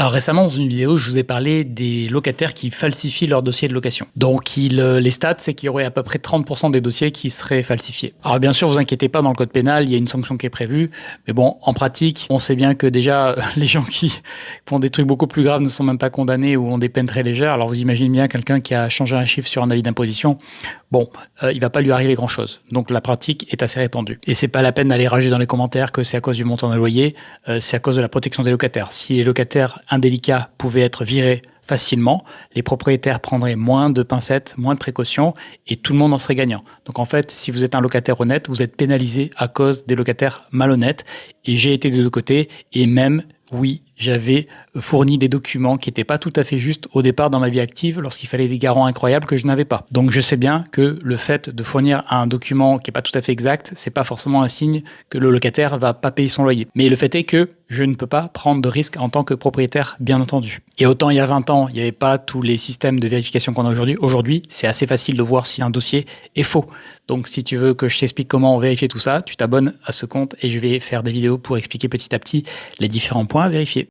Alors récemment, dans une vidéo, je vous ai parlé des locataires qui falsifient leur dossier de location. Donc les stats, c'est qu'il y aurait à peu près 30% des dossiers qui seraient falsifiés. Alors bien sûr, vous inquiétez pas, dans le code pénal, il y a une sanction qui est prévue. Mais bon, en pratique, on sait bien que déjà, les gens qui font des trucs beaucoup plus graves ne sont même pas condamnés ou ont des peines très légères. Alors vous imaginez bien quelqu'un qui a changé un chiffre sur un avis d'imposition. Bon, il va pas lui arriver grand-chose. Donc la pratique est assez répandue. Et c'est pas la peine d'aller rager dans les commentaires que c'est à cause du montant des loyers, c'est à cause de la protection des locataires. Si les locataires indélicats pouvaient être virés facilement, les propriétaires prendraient moins de pincettes, moins de précautions et tout le monde en serait gagnant. Donc en fait, si vous êtes un locataire honnête, vous êtes pénalisé à cause des locataires malhonnêtes. Et j'ai été des deux côtés et même, oui, j'avais fourni des documents qui n'étaient pas tout à fait justes au départ dans ma vie active lorsqu'il fallait des garants incroyables que je n'avais pas. Donc je sais bien que le fait de fournir un document qui n'est pas tout à fait exact, c'est pas forcément un signe que le locataire va pas payer son loyer. Mais le fait est que je ne peux pas prendre de risques en tant que propriétaire, bien entendu. Et autant il y a 20 ans, il n'y avait pas tous les systèmes de vérification qu'on a aujourd'hui. Aujourd'hui, c'est assez facile de voir si un dossier est faux. Donc si tu veux que je t'explique comment vérifier tout ça, tu t'abonnes à ce compte et je vais faire des vidéos pour expliquer petit à petit les différents points à vérifier.